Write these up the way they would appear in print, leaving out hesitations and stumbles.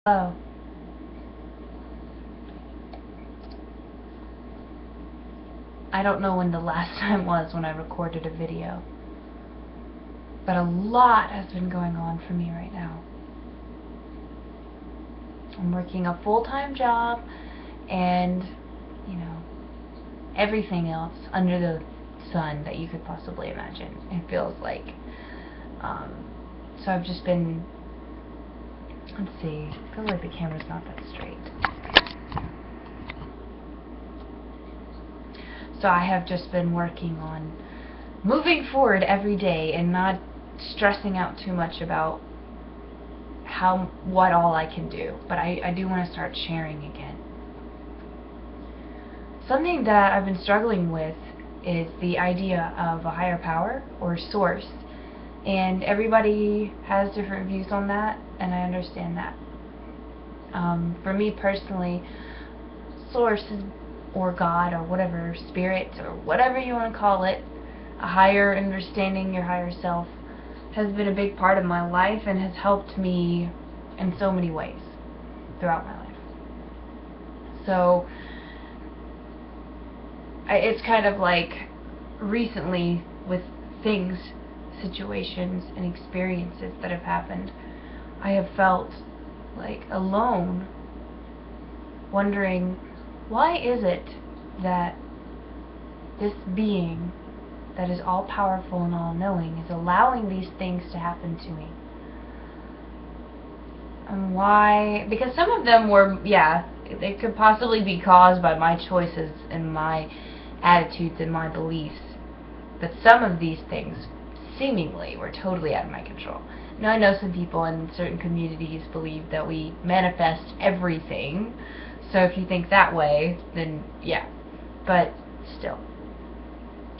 Oh. I don't know when the last time was when I recorded a video, but a lot has been going on for me right now. I'm working a full-time job and, you know, everything else under the sun that you could possibly imagine, it feels like. So I've just been, let's see, I feel like the camera's not that straight. So I have just been working on moving forward every day and not stressing out too much about what all I can do. But I do want to start sharing again. Something that I've been struggling with is the idea of a higher power or source. And everybody has different views on that, and I understand that. For me personally, source is, or God, or whatever, spirit, or whatever you want to call it, a higher understanding, your higher self, has been a big part of my life and has helped me in so many ways throughout my life. So it's kind of like recently with things, situations, and experiences that have happened, I have felt like alone, wondering, why is it that this being that is all-powerful and all-knowing is allowing these things to happen to me? And why? Because some of them were, yeah, they could possibly be caused by my choices and my attitudes and my beliefs. But some of these things seemingly were totally out of my control. Now, I know some people in certain communities believe that we manifest everything, so if you think that way, then yeah. But still,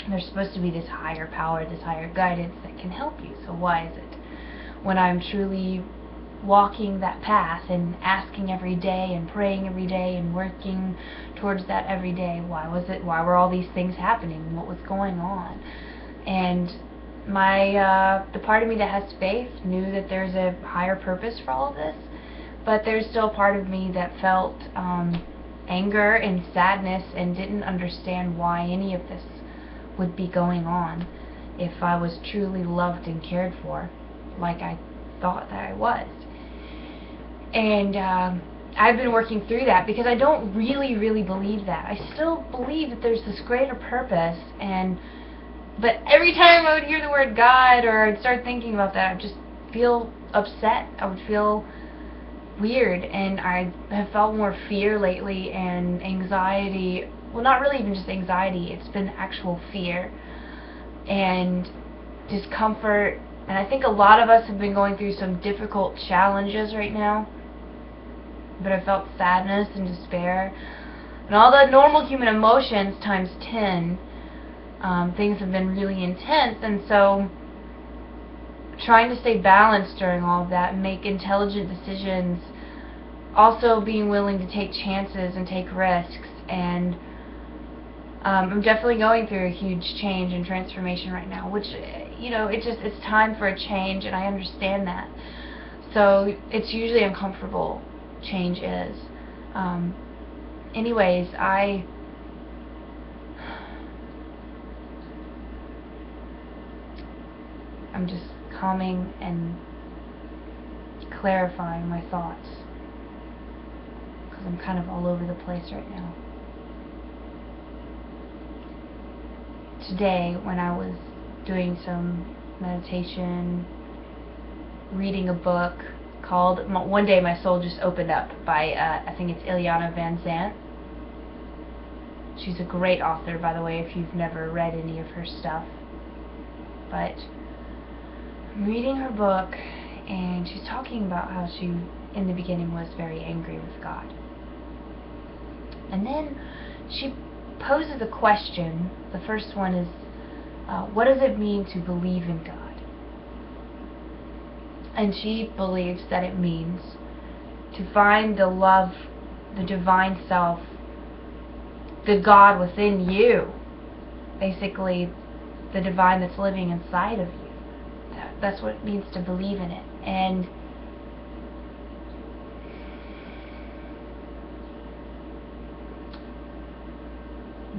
there's supposed to be this higher power, this higher guidance that can help you. So why is it, when I'm truly walking that path and asking every day and praying every day and working towards that every day, why were all these things happening? What was going on? And the part of me that has faith knew that there's a higher purpose for all of this, but there's still a part of me that felt anger and sadness and didn't understand why any of this would be going on if I was truly loved and cared for like I thought that I was. And I've been working through that because I don't really believe that. I still believe that there's this greater purpose, but every time I would hear the word God or I'd start thinking about that, I'd just feel upset. I would feel weird, and I have felt more fear lately and anxiety. Well, not really even just anxiety, it's been actual fear and discomfort. And I think a lot of us have been going through some difficult challenges right now, but I felt sadness and despair and all the normal human emotions times 10. Things have been really intense, and so trying to stay balanced during all of that and make intelligent decisions, also being willing to take chances and take risks. And I'm definitely going through a huge change and transformation right now, which, you know, it's time for a change, and I understand that. So it's usually uncomfortable, change is. Anyways, I'm just calming and clarifying my thoughts because I'm kind of all over the place right now. Today, when I was doing some meditation, reading a book called One Day My Soul Just Opened Up by, I think it's Ileana Van Zant. She's a great author, by the way, if you've never read any of her stuff. But I'm reading her book, and she's talking about how she, in the beginning, was very angry with God. And then she poses a question. The first one is, what does it mean to believe in God? And she believes that it means to find the love, the divine self, the God within you, basically the divine that's living inside of you. That's what it means to believe in it. And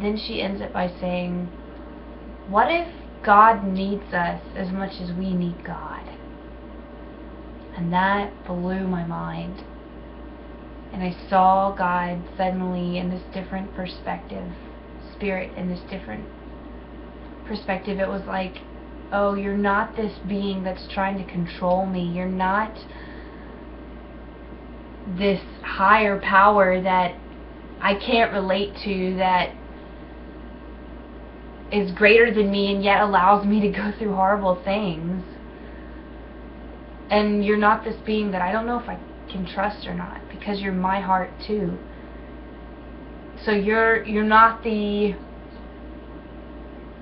then she ends it by saying, what if God needs us as much as we need God? And that blew my mind. And I saw God suddenly in this different perspective, Spirit in this different perspective. It was like, oh, you're not this being that's trying to control me. You're not this higher power that I can't relate to, that is greater than me and yet allows me to go through horrible things. And you're not this being that I don't know if I can trust or not, because you're my heart too. So you're not the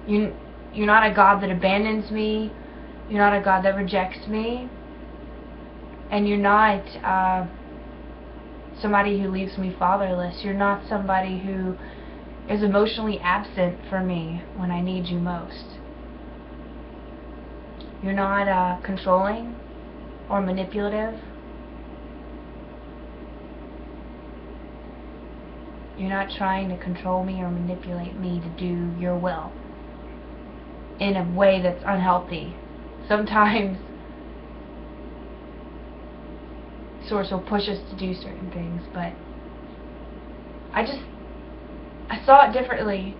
you're not a God that abandons me. You're not a God that rejects me. And you're not somebody who leaves me fatherless. You're not somebody who is emotionally absent for me when I need you most. You're not controlling or manipulative. You're not trying to control me or manipulate me to do your will in a way that's unhealthy. Sometimes Source will push us to do certain things, but I saw it differently.